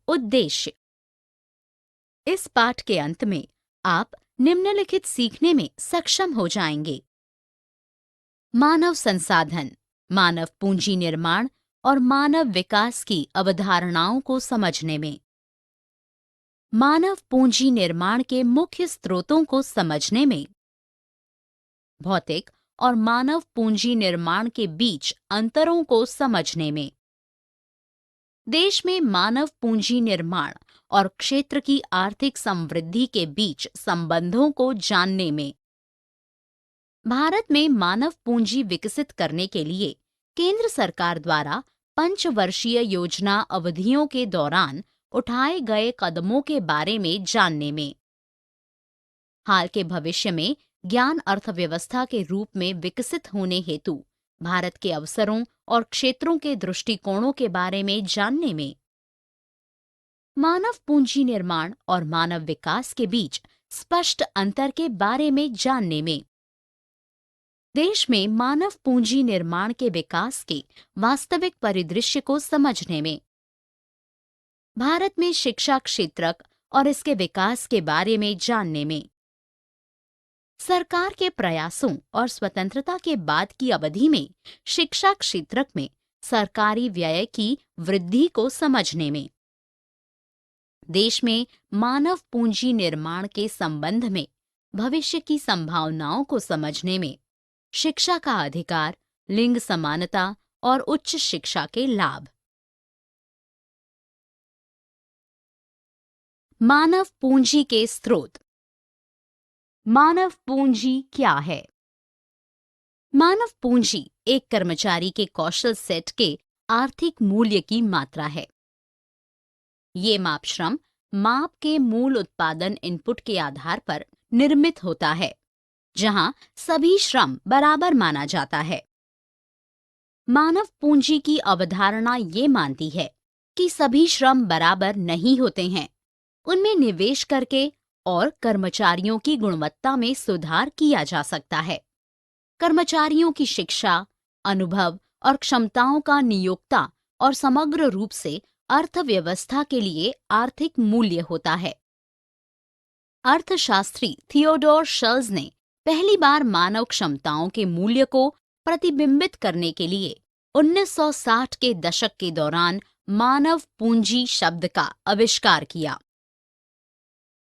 उद्देश्य। इस पाठ के अंत में आप निम्नलिखित सीखने में सक्षम हो जाएंगे। मानव संसाधन, मानव पूंजी निर्माण और मानव विकास की अवधारणाओं को समझने में। मानव पूंजी निर्माण के मुख्य स्रोतों को समझने में। भौतिक और मानव पूंजी निर्माण के बीच अंतरों को समझने में। देश में मानव पूंजी निर्माण और क्षेत्र की आर्थिक समृद्धि के बीच संबंधों को जानने में। भारत में मानव पूंजी विकसित करने के लिए केंद्र सरकार द्वारा पंचवर्षीय योजना अवधियों के दौरान उठाए गए कदमों के बारे में जानने में। हाल के भविष्य में ज्ञान अर्थव्यवस्था के रूप में विकसित होने हेतु भारत के अवसरों और क्षेत्रों के दृष्टिकोणों के बारे में जानने में। मानव पूंजी निर्माण और मानव विकास के बीच स्पष्ट अंतर के बारे में जानने में। देश में मानव पूंजी निर्माण के विकास के वास्तविक परिदृश्य को समझने में। भारत में शिक्षा क्षेत्र और इसके विकास के बारे में जानने में। सरकार के प्रयासों और स्वतंत्रता के बाद की अवधि में शिक्षा क्षेत्र में सरकारी व्यय की वृद्धि को समझने में। देश में मानव पूंजी निर्माण के संबंध में भविष्य की संभावनाओं को समझने में। शिक्षा का अधिकार, लिंग समानता और उच्च शिक्षा के लाभ। मानव पूंजी के स्रोत। मानव पूंजी क्या है? मानव पूंजी एक कर्मचारी के कौशल सेट के आर्थिक मूल्य की मात्रा है। ये माप श्रम माप के मूल उत्पादन इनपुट के आधार पर निर्मित होता है, जहां सभी श्रम बराबर माना जाता है। मानव पूंजी की अवधारणा ये मानती है कि सभी श्रम बराबर नहीं होते हैं। उनमें निवेश करके और कर्मचारियों की गुणवत्ता में सुधार किया जा सकता है। कर्मचारियों की शिक्षा, अनुभव और क्षमताओं का नियोक्ता और समग्र रूप से अर्थव्यवस्था के लिए आर्थिक मूल्य होता है। अर्थशास्त्री थियोडोर शल्ज ने पहली बार मानव क्षमताओं के मूल्य को प्रतिबिंबित करने के लिए 1960 के दशक के दौरान मानव पूंजी शब्द का आविष्कार किया।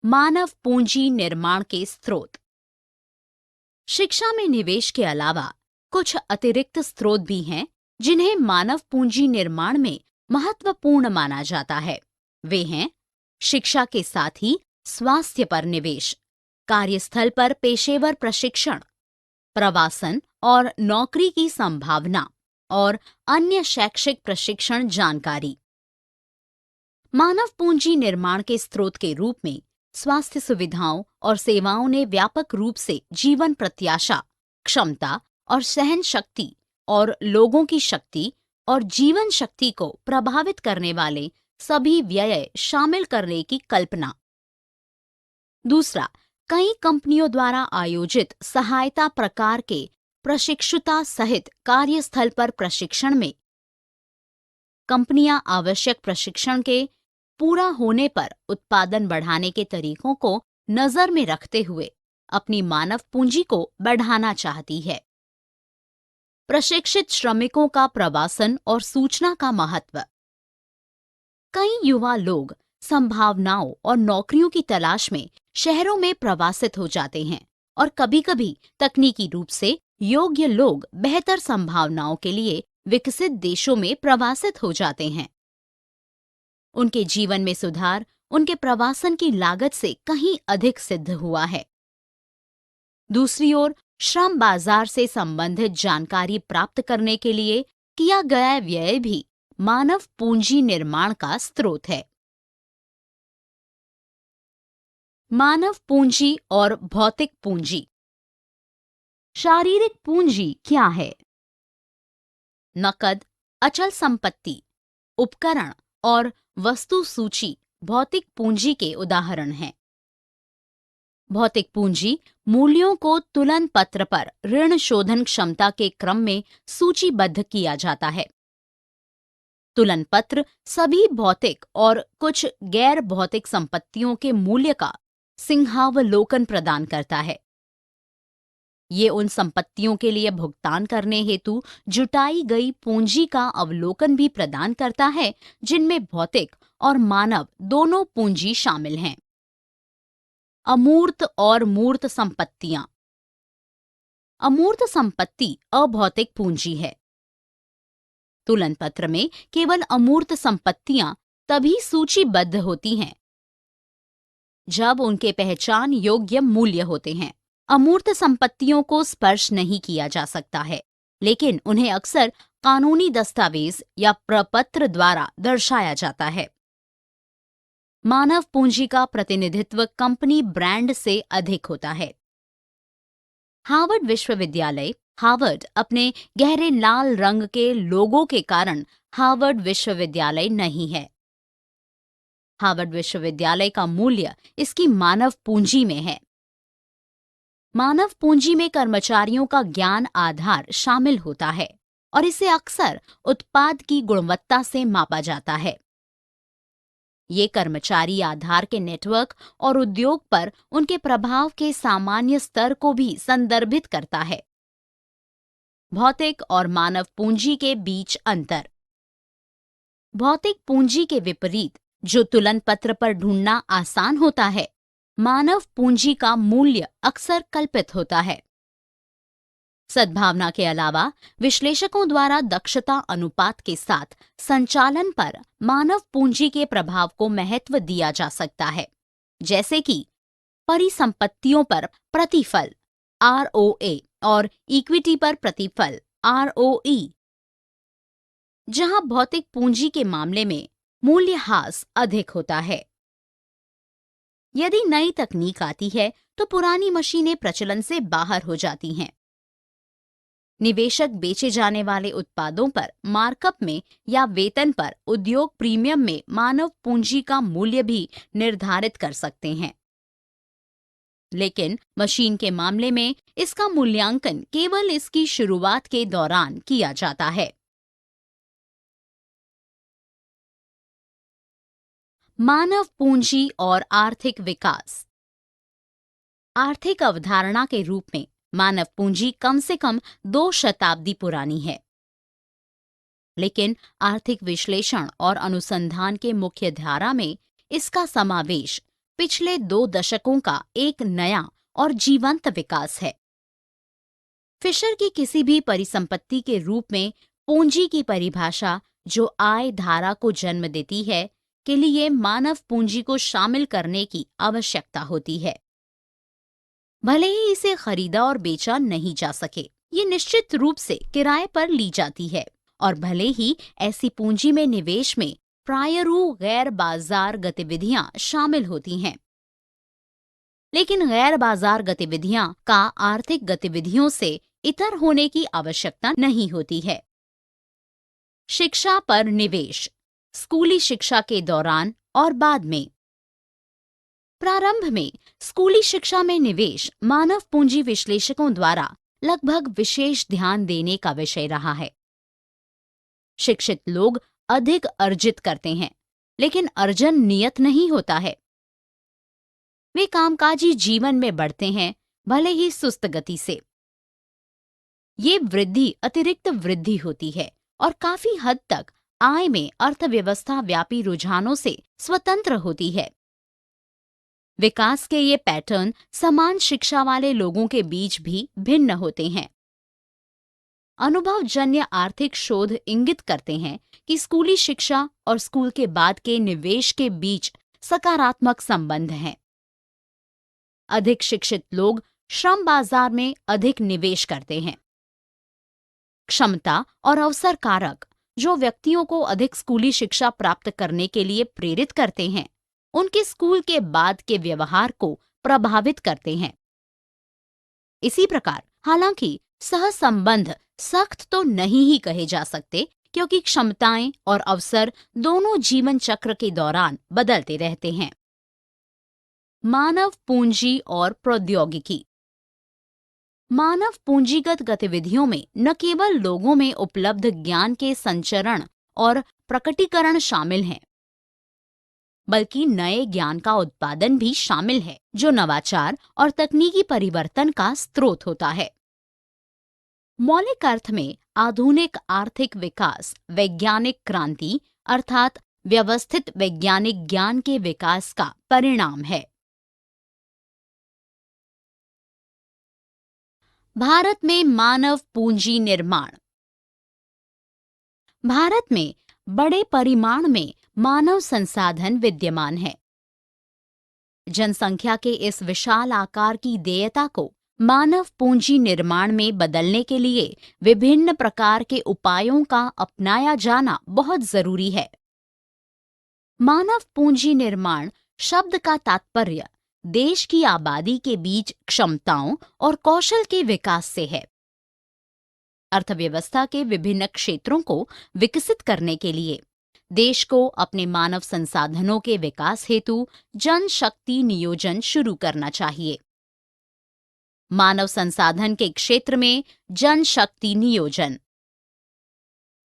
मानव पूंजी निर्माण के स्रोत। शिक्षा में निवेश के अलावा कुछ अतिरिक्त स्रोत भी हैं जिन्हें मानव पूंजी निर्माण में महत्वपूर्ण माना जाता है। वे हैं शिक्षा के साथ ही स्वास्थ्य पर निवेश, कार्यस्थल पर पेशेवर प्रशिक्षण, प्रवासन और नौकरी की संभावना और अन्य शैक्षिक प्रशिक्षण जानकारी। मानव पूंजी निर्माण के स्रोत के रूप में स्वास्थ्य सुविधाओं और सेवाओं ने व्यापक रूप से जीवन प्रत्याशा, क्षमता और सहन शक्ति और लोगों की शक्ति और जीवन शक्ति को प्रभावित करने वाले सभी व्यय शामिल करने की कल्पना। दूसरा, कई कंपनियों द्वारा आयोजित सहायता प्रकार के प्रशिक्षुता सहित कार्यस्थल पर प्रशिक्षण में कंपनियां आवश्यक प्रशिक्षण के पूरा होने पर उत्पादन बढ़ाने के तरीकों को नजर में रखते हुए अपनी मानव पूंजी को बढ़ाना चाहती है। प्रशिक्षित श्रमिकों का प्रवासन और सूचना का महत्व। कई युवा लोग संभावनाओं और नौकरियों की तलाश में शहरों में प्रवासित हो जाते हैं और कभी-कभी तकनीकी रूप से योग्य लोग बेहतर संभावनाओं के लिए विकसित देशों में प्रवासित हो जाते हैं। उनके जीवन में सुधार उनके प्रवासन की लागत से कहीं अधिक सिद्ध हुआ है। दूसरी ओर, श्रम बाजार से संबंधित जानकारी प्राप्त करने के लिए किया गया व्यय भी मानव पूंजी निर्माण का स्रोत है। मानव पूंजी और भौतिक पूंजी। शारीरिक पूंजी क्या है? नकद, अचल संपत्ति, उपकरण और वस्तु सूची भौतिक पूंजी के उदाहरण हैं। भौतिक पूंजी मूल्यों को तुलन पत्र पर ऋण शोधन क्षमता के क्रम में सूचीबद्ध किया जाता है। तुलन पत्र सभी भौतिक और कुछ गैर भौतिक संपत्तियों के मूल्य का सिंहावलोकन प्रदान करता है। ये उन संपत्तियों के लिए भुगतान करने हेतु जुटाई गई पूंजी का अवलोकन भी प्रदान करता है जिनमें भौतिक और मानव दोनों पूंजी शामिल हैं। अमूर्त और मूर्त संपत्तियां। अमूर्त संपत्ति अभौतिक पूंजी है। तुलन पत्र में केवल अमूर्त संपत्तियां तभी सूचीबद्ध होती हैं जब उनके पहचान योग्य मूल्य होते हैं। अमूर्त संपत्तियों को स्पर्श नहीं किया जा सकता है, लेकिन उन्हें अक्सर कानूनी दस्तावेज या प्रपत्र द्वारा दर्शाया जाता है। मानव पूंजी का प्रतिनिधित्व कंपनी ब्रांड से अधिक होता है। हार्वर्ड विश्वविद्यालय हार्वर्ड अपने गहरे लाल रंग के लोगो के कारण हार्वर्ड विश्वविद्यालय नहीं है। हार्वर्ड विश्वविद्यालय का मूल्य इसकी मानव पूंजी में है। मानव पूंजी में कर्मचारियों का ज्ञान आधार शामिल होता है और इसे अक्सर उत्पाद की गुणवत्ता से मापा जाता है। ये कर्मचारी आधार के नेटवर्क और उद्योग पर उनके प्रभाव के सामान्य स्तर को भी संदर्भित करता है। भौतिक और मानव पूंजी के बीच अंतर। भौतिक पूंजी के विपरीत, जो तुलन पत्र पर ढूंढना आसान होता है, मानव पूंजी का मूल्य अक्सर कल्पित होता है। सद्भावना के अलावा विश्लेषकों द्वारा दक्षता अनुपात के साथ संचालन पर मानव पूंजी के प्रभाव को महत्व दिया जा सकता है, जैसे कि परिसंपत्तियों पर प्रतिफल ROA और इक्विटी पर प्रतिफल ROE, जहां भौतिक पूंजी के मामले में मूल्यह्रास अधिक होता है। यदि नई तकनीक आती है तो पुरानी मशीनें प्रचलन से बाहर हो जाती हैं। निवेशक बेचे जाने वाले उत्पादों पर मार्कअप में या वेतन पर उद्योग प्रीमियम में मानव पूंजी का मूल्य भी निर्धारित कर सकते हैं, लेकिन मशीन के मामले में इसका मूल्यांकन केवल इसकी शुरुआत के दौरान किया जाता है। मानव पूंजी और आर्थिक विकास। आर्थिक अवधारणा के रूप में मानव पूंजी कम से कम 2 शताब्दी पुरानी है, लेकिन आर्थिक विश्लेषण और अनुसंधान के मुख्य धारा में इसका समावेश पिछले 2 दशकों का एक नया और जीवंत विकास है। फिशर की किसी भी परिसंपत्ति के रूप में पूंजी की परिभाषा, जो आय धारा को जन्म देती है, के लिए मानव पूंजी को शामिल करने की आवश्यकता होती है। भले ही इसे खरीदा और बेचा नहीं जा सके, ये निश्चित रूप से किराए पर ली जाती है, और भले ही ऐसी पूंजी में निवेश में प्रायरू गैर बाजार गतिविधियां शामिल होती हैं, लेकिन गैर बाजार गतिविधियां का आर्थिक गतिविधियों से इतर होने की आवश्यकता नहीं होती है। शिक्षा पर निवेश। स्कूली शिक्षा के दौरान और बाद में। प्रारंभ में स्कूली शिक्षा में निवेश मानव पूंजी विश्लेषकों द्वारा लगभग विशेष ध्यान देने का विषय रहा है। शिक्षित लोग अधिक अर्जित करते हैं, लेकिन अर्जन नियत नहीं होता है। वे कामकाजी जीवन में बढ़ते हैं, भले ही सुस्त गति से। ये वृद्धि अतिरिक्त वृद्धि होती है और काफी हद तक आय में अर्थव्यवस्था व्यापी रुझानों से स्वतंत्र होती है। विकास के ये पैटर्न समान शिक्षा वाले लोगों के बीच भी भिन्न होते हैं। अनुभवजन्य आर्थिक शोध इंगित करते हैं कि स्कूली शिक्षा और स्कूल के बाद के निवेश के बीच सकारात्मक संबंध हैं। अधिक शिक्षित लोग श्रम बाजार में अधिक निवेश करते हैं। क्षमता और अवसर कारक, जो व्यक्तियों को अधिक स्कूली शिक्षा प्राप्त करने के लिए प्रेरित करते हैं, उनके स्कूल के बाद के व्यवहार को प्रभावित करते हैं। इसी प्रकार, हालांकि सहसंबंध सख्त तो नहीं ही कहे जा सकते, क्योंकि क्षमताएं और अवसर दोनों जीवन चक्र के दौरान बदलते रहते हैं। मानव पूंजी और प्रौद्योगिकी। मानव पूंजीगत गतिविधियों में न केवल लोगों में उपलब्ध ज्ञान के संचरण और प्रकटीकरण शामिल हैं, बल्कि नए ज्ञान का उत्पादन भी शामिल है, जो नवाचार और तकनीकी परिवर्तन का स्रोत होता है। मौलिक अर्थ में आधुनिक आर्थिक विकास वैज्ञानिक क्रांति अर्थात व्यवस्थित वैज्ञानिक ज्ञान के विकास का परिणाम है। भारत में मानव पूंजी निर्माण। भारत में बड़े परिमाण में मानव संसाधन विद्यमान है। जनसंख्या के इस विशाल आकार की देयता को मानव पूंजी निर्माण में बदलने के लिए विभिन्न प्रकार के उपायों का अपनाया जाना बहुत जरूरी है। मानव पूंजी निर्माण शब्द का तात्पर्य देश की आबादी के बीच क्षमताओं और कौशल के विकास से है। अर्थव्यवस्था के विभिन्न क्षेत्रों को विकसित करने के लिए देश को अपने मानव संसाधनों के विकास हेतु जनशक्ति नियोजन शुरू करना चाहिए। मानव संसाधन के क्षेत्र में जनशक्ति नियोजन।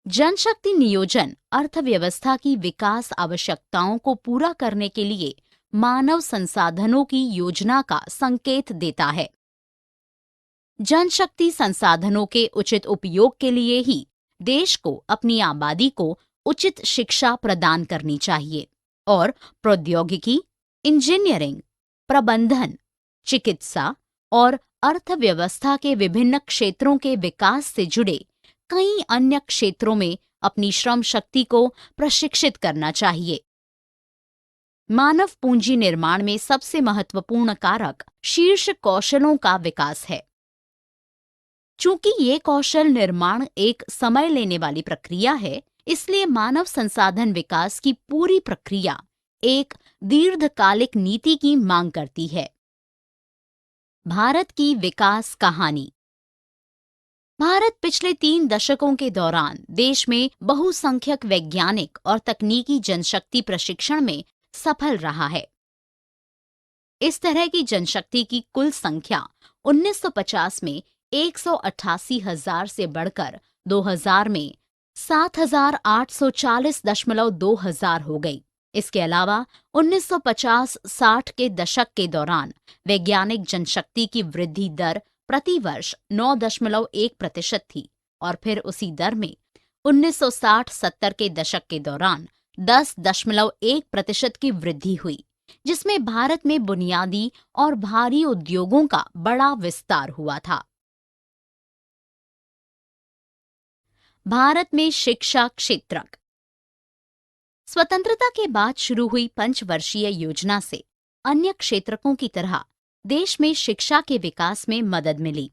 जनशक्ति नियोजन अर्थव्यवस्था की विकास आवश्यकताओं को पूरा करने के लिए मानव संसाधनों की योजना का संकेत देता है। जनशक्ति संसाधनों के उचित उपयोग के लिए ही देश को अपनी आबादी को उचित शिक्षा प्रदान करनी चाहिए और प्रौद्योगिकी, इंजीनियरिंग, प्रबंधन, चिकित्सा और अर्थव्यवस्था के विभिन्न क्षेत्रों के विकास से जुड़े कई अन्य क्षेत्रों में अपनी श्रम शक्ति को प्रशिक्षित करना चाहिए। मानव पूंजी निर्माण में सबसे महत्वपूर्ण कारक शीर्ष कौशलों का विकास है। चूंकि ये कौशल निर्माण एक समय लेने वाली प्रक्रिया है, इसलिए मानव संसाधन विकास की पूरी प्रक्रिया एक दीर्घकालिक नीति की मांग करती है। भारत की विकास कहानी। भारत पिछले 3 दशकों के दौरान देश में बहुसंख्यक वैज्ञानिक और तकनीकी जनशक्ति प्रशिक्षण में सफल रहा है। इस तरह की जनशक्ति की कुल संख्या 1950 में 188,000 से बढ़कर 2000 में 7,840.2 हो गई। इसके अलावा 1950-60 के दशक के दौरान वैज्ञानिक जनशक्ति की वृद्धि दर प्रति वर्ष 9.1% थी और फिर उसी दर में 1960-70 के दशक के दौरान 10.1% की वृद्धि हुई, जिसमें भारत में बुनियादी और भारी उद्योगों का बड़ा विस्तार हुआ था। भारत में शिक्षा क्षेत्रक। स्वतंत्रता के बाद शुरू हुई पंचवर्षीय योजना से अन्य क्षेत्रकों की तरह देश में शिक्षा के विकास में मदद मिली।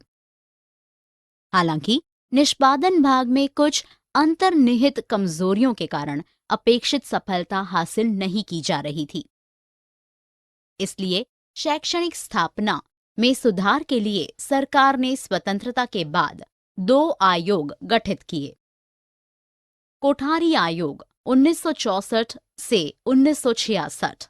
हालांकि निष्पादन भाग में कुछ अंतर्निहित कमजोरियों के कारण अपेक्षित सफलता हासिल नहीं की जा रही थी। इसलिए शैक्षणिक स्थापना में सुधार के लिए सरकार ने स्वतंत्रता के बाद 2 आयोग गठित किए। कोठारी आयोग 1964 से 1966।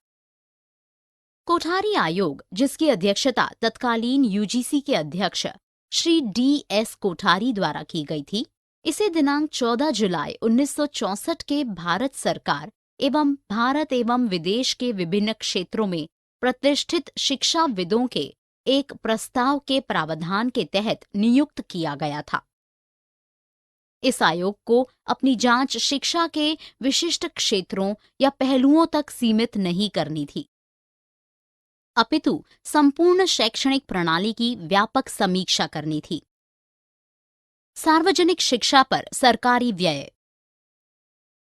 कोठारी आयोग, जिसकी अध्यक्षता तत्कालीन यूजीसी के अध्यक्ष श्री D.S. कोठारी द्वारा की गई थी, इसे दिनांक 14 जुलाई 1964 के भारत सरकार एवं भारत एवं विदेश के विभिन्न क्षेत्रों में प्रतिष्ठित शिक्षाविदों के एक प्रस्ताव के प्रावधान के तहत नियुक्त किया गया था। इस आयोग को अपनी जांच शिक्षा के विशिष्ट क्षेत्रों या पहलुओं तक सीमित नहीं करनी थी, अपितु संपूर्ण शैक्षणिक प्रणाली की व्यापक समीक्षा करनी थी। सार्वजनिक शिक्षा पर सरकारी व्यय।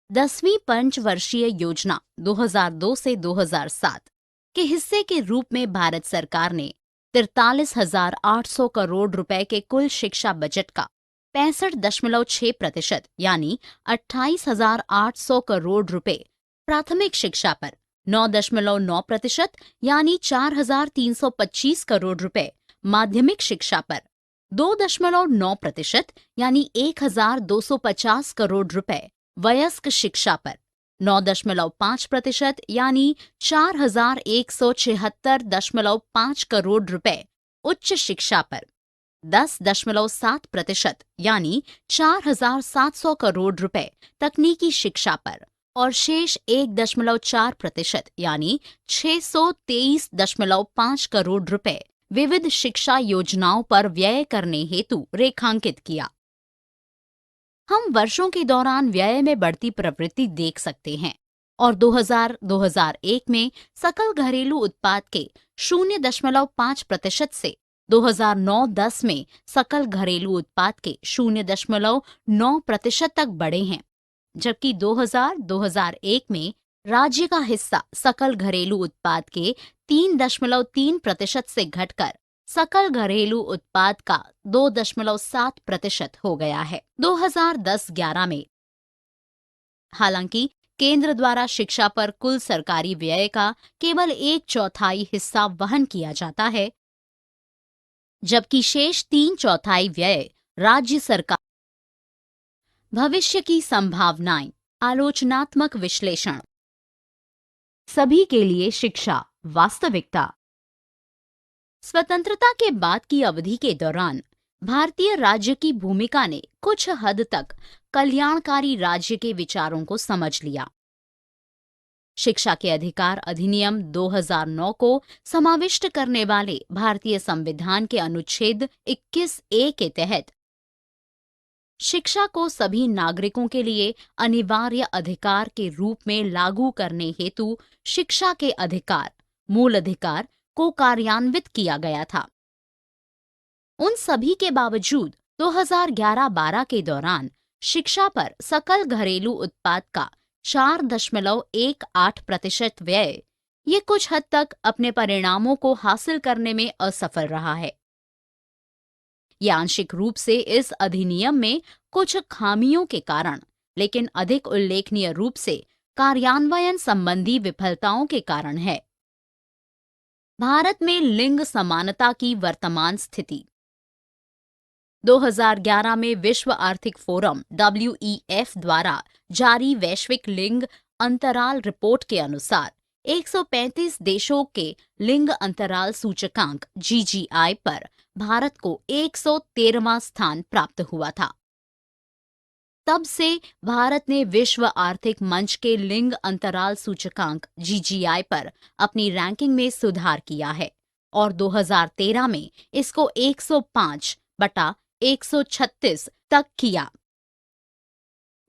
10वीं पंचवर्षीय योजना 2002 से 2007 के हिस्से के रूप में भारत सरकार ने 43,800 करोड़ रुपए के कुल शिक्षा बजट का 65.6% यानी 28,800 करोड़ रुपए, प्राथमिक शिक्षा पर 9.9% यानी 4,325 करोड़ रुपए, माध्यमिक शिक्षा पर 2.9% यानी 1,250 करोड़ रुपए, वयस्क शिक्षा पर 9.5% यानी 4,176.5 करोड़ रुपए, उच्च शिक्षा पर 10.7% यानी 4,700 करोड़ रुपए तकनीकी शिक्षा पर और शेष 1.4% यानी 623.5 करोड़ रुपए विविध शिक्षा योजनाओं पर व्यय करने हेतु रेखांकित किया। हम वर्षों के दौरान व्यय में बढ़ती प्रवृत्ति देख सकते हैं और 2000-2001 में सकल घरेलू उत्पाद के 0.5% से 2009-10 में सकल घरेलू उत्पाद के 0.9% तक बढ़े हैं, जबकि 2000-2001 में राज्य का हिस्सा सकल घरेलू उत्पाद के 3.3% से घटकर सकल घरेलू उत्पाद का 2.7% हो गया है। 2010-11 में हालांकि केंद्र द्वारा शिक्षा पर कुल सरकारी व्यय का केवल 1/4 हिस्सा वहन किया जाता है, जबकि शेष 3/4 व्यय राज्य सरकार। भविष्य की संभावनाएं, आलोचनात्मक विश्लेषण। सभी के लिए शिक्षा, वास्तविकता। स्वतंत्रता के बाद की अवधि के दौरान भारतीय राज्य की भूमिका ने कुछ हद तक कल्याणकारी राज्य के विचारों को समझ लिया। शिक्षा के अधिकार अधिनियम 2009 को समाविष्ट करने वाले भारतीय संविधान के अनुच्छेद 21A के तहत शिक्षा को सभी नागरिकों के लिए अनिवार्य अधिकार के रूप में लागू करने हेतु शिक्षा के अधिकार, मूल अधिकार को कार्यान्वित किया गया था। उन सभी के बावजूद 2011-12 के दौरान शिक्षा पर सकल घरेलू उत्पाद का 4.18% व्यय ये कुछ हद तक अपने परिणामों को हासिल करने में असफल रहा है। यह आंशिक रूप से इस अधिनियम में कुछ खामियों के कारण, लेकिन अधिक उल्लेखनीय रूप से कार्यान्वयन संबंधी विफलताओं के कारण है। भारत में लिंग समानता की वर्तमान स्थिति। 2011 में विश्व आर्थिक फोरम WEF द्वारा जारी वैश्विक लिंग अंतराल रिपोर्ट के अनुसार 135 देशों के लिंग अंतराल सूचकांक GGI पर भारत को 113वां स्थान प्राप्त हुआ था। तब से भारत ने विश्व आर्थिक मंच के लिंग अंतराल सूचकांक GGI पर अपनी रैंकिंग में सुधार किया है और 2013 में इसको 105/136 तक किया।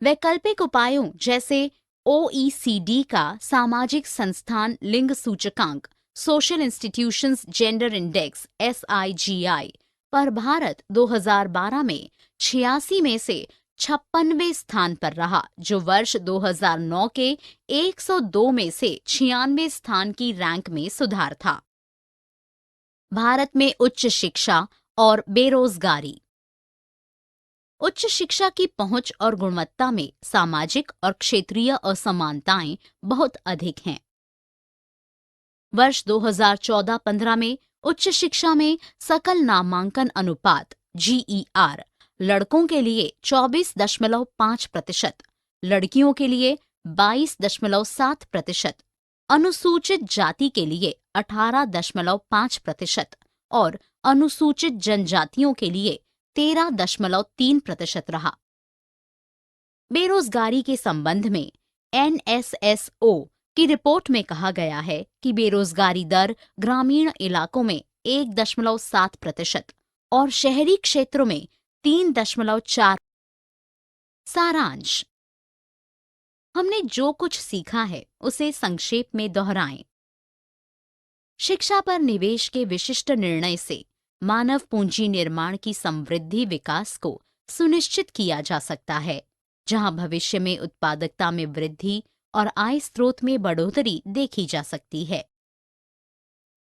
वैकल्पिक उपायों जैसे OECD का सामाजिक संस्थान लिंग सूचकांक social institutions gender index SIGI पर भारत 2012 में 86 में से 56वें स्थान पर रहा, जो वर्ष 2009 के 102 में से 96वें स्थान की रैंक में सुधार था। भारत में उच्च शिक्षा और बेरोजगारी। उच्च शिक्षा की पहुंच और गुणवत्ता में सामाजिक और क्षेत्रीय असमानताएं बहुत अधिक हैं। वर्ष 2014-15 में उच्च शिक्षा में सकल नामांकन अनुपात GER लड़कों के लिए 24.5%, लड़कियों के लिए 22.7%, अनुसूचित जाति के लिए 18.5% और अनुसूचित जनजातियों के लिए 13.3% रहा। बेरोजगारी के संबंध में NSSO की रिपोर्ट में कहा गया है कि बेरोजगारी दर ग्रामीण इलाकों में 1.7% और शहरी क्षेत्रों में 3.4। सारांश। हमने जो कुछ सीखा है उसे संक्षेप में दोहराएं। शिक्षा पर निवेश के विशिष्ट निर्णय से मानव पूंजी निर्माण की समृद्धि विकास को सुनिश्चित किया जा सकता है, जहां भविष्य में उत्पादकता में वृद्धि और आय स्रोत में बढ़ोतरी देखी जा सकती है।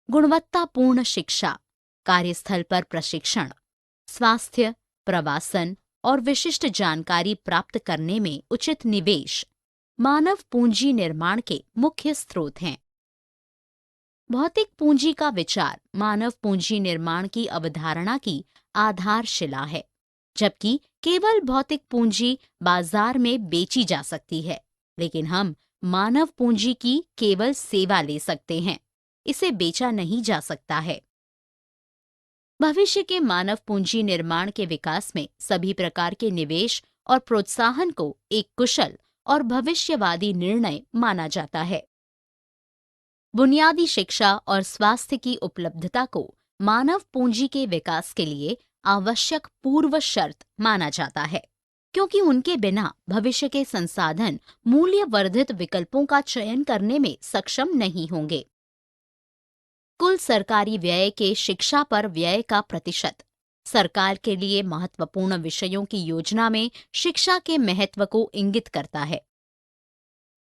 गुणवत्तापूर्ण शिक्षा, कार्यस्थल पर प्रशिक्षण, स्वास्थ्य, प्रवासन और विशिष्ट जानकारी प्राप्त करने में उचित निवेश मानव पूंजी निर्माण के मुख्य स्रोत हैं। भौतिक पूंजी का विचार मानव पूंजी निर्माण की अवधारणा की आधारशिला है, जबकि केवल भौतिक पूंजी बाजार में बेची जा सकती है, लेकिन हम मानव पूंजी की केवल सेवा ले सकते हैं, इसे बेचा नहीं जा सकता है। भविष्य के मानव पूंजी निर्माण के विकास में सभी प्रकार के निवेश और प्रोत्साहन को एक कुशल और भविष्यवादी निर्णय माना जाता है। बुनियादी शिक्षा और स्वास्थ्य की उपलब्धता को मानव पूंजी के विकास के लिए आवश्यक पूर्व शर्त माना जाता है, क्योंकि उनके बिना भविष्य के संसाधन मूल्यवर्धित विकल्पों का चयन करने में सक्षम नहीं होंगे। कुल सरकारी व्यय के शिक्षा पर व्यय का प्रतिशत सरकार के लिए महत्वपूर्ण विषयों की योजना में शिक्षा के महत्व को इंगित करता है।